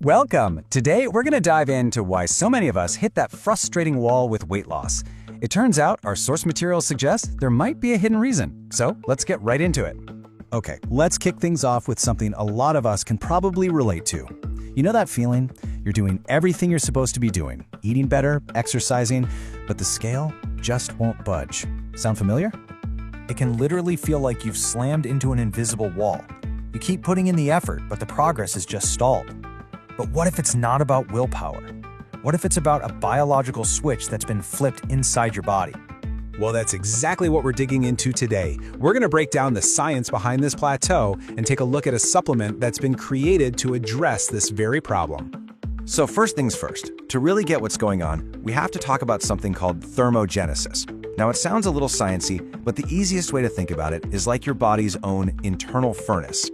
Welcome! Today, we're going to dive into why so many of us hit that frustrating wall with weight loss. It turns out our source materials suggest there might be a hidden reason, so let's get right into it. Okay, let's kick things off with something a lot of us can probably relate to. You know that feeling? You're doing everything you're supposed to be doing, eating better, exercising, but the scale just won't budge. Sound familiar? It can literally feel like you've slammed into an invisible wall. You keep putting in the effort, but the progress is just stalled. But what if it's not about willpower? What if it's about a biological switch that's been flipped inside your body? Well, that's exactly what we're digging into today. We're going to break down the science behind this plateau and take a look at a supplement that's been created to address this very problem. So first things first, to really get what's going on, we have to talk about something called thermogenesis. Now it sounds a little sciencey, but the easiest way to think about it is like your body's own internal furnace.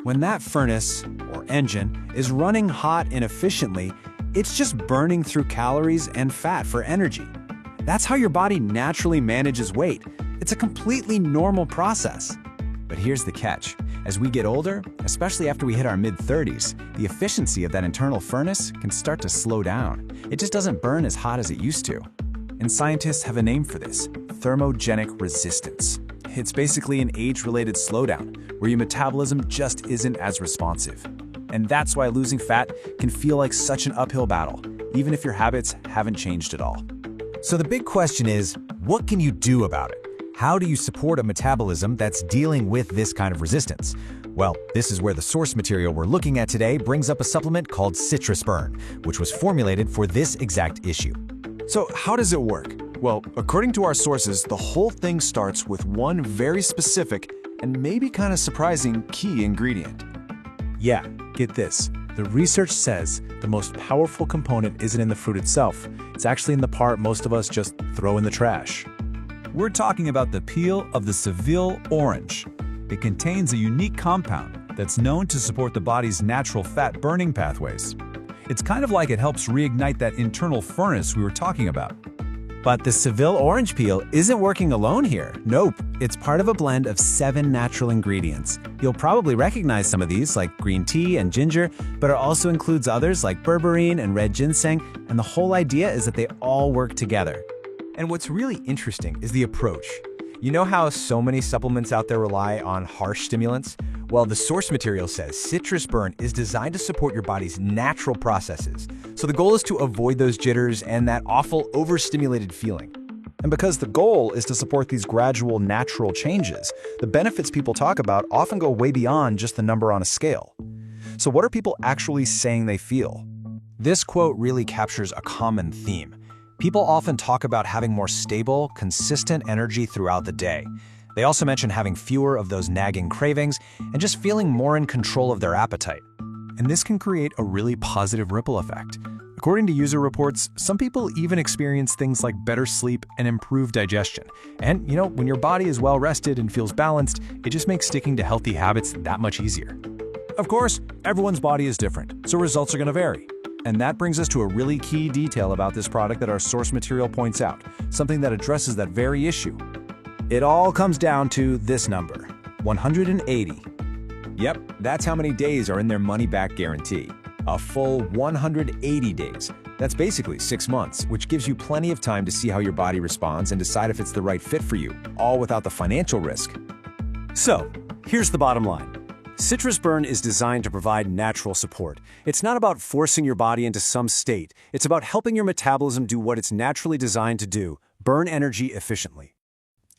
When that furnace, or engine, is running hot and efficiently, it's just burning through calories and fat for energy. That's how your body naturally manages weight. It's a completely normal process. But here's the catch. As we get older, especially after we hit our mid-30s, the efficiency of that internal furnace can start to slow down. It just doesn't burn as hot as it used to. And scientists have a name for this: thermogenic resistance. It's basically an age-related slowdown, where your metabolism just isn't as responsive. And that's why losing fat can feel like such an uphill battle, even if your habits haven't changed at all. So the big question is, what can you do about it? How do you support a metabolism that's dealing with this kind of resistance? Well, this is where the source material we're looking at today brings up a supplement called CitrusBurn, which was formulated for this exact issue. So how does it work? Well, according to our sources, the whole thing starts with one very specific and maybe kind of surprising key ingredient. Yeah, get this. The research says the most powerful component isn't in the fruit itself. It's actually in the part most of us just throw in the trash. We're talking about the peel of the Seville orange. It contains a unique compound that's known to support the body's natural fat-burning pathways. It's kind of like it helps reignite that internal furnace we were talking about. But the Seville orange peel isn't working alone here. Nope, it's part of a blend of 7 natural ingredients. You'll probably recognize some of these, like green tea and ginger, but it also includes others like berberine and red ginseng, and the whole idea is that they all work together. And what's really interesting is the approach. You know how so many supplements out there rely on harsh stimulants? Well, the source material says CitrusBurn is designed to support your body's natural processes. So the goal is to avoid those jitters and that awful overstimulated feeling. And because the goal is to support these gradual natural changes, the benefits people talk about often go way beyond just the number on a scale. So what are people actually saying they feel? This quote really captures a common theme. People often talk about having more stable, consistent energy throughout the day. They also mention having fewer of those nagging cravings and just feeling more in control of their appetite. And this can create a really positive ripple effect. According to user reports, some people even experience things like better sleep and improved digestion. And, when your body is well rested and feels balanced, it just makes sticking to healthy habits that much easier. Of course, everyone's body is different, so results are going to vary. And that brings us to a really key detail about this product that our source material points out, something that addresses that very issue. It all comes down to this number, 180. Yep, that's how many days are in their money-back guarantee. A full 180 days. That's basically 6 months, which gives you plenty of time to see how your body responds and decide if it's the right fit for you, all without the financial risk. So, here's the bottom line. CitrusBurn is designed to provide natural support. It's not about forcing your body into some state. It's about helping your metabolism do what it's naturally designed to do: burn energy efficiently.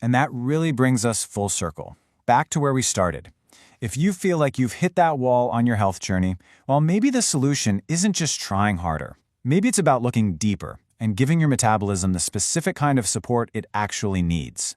And that really brings us full circle, back to where we started. If you feel like you've hit that wall on your health journey, well, maybe the solution isn't just trying harder. Maybe it's about looking deeper and giving your metabolism the specific kind of support it actually needs.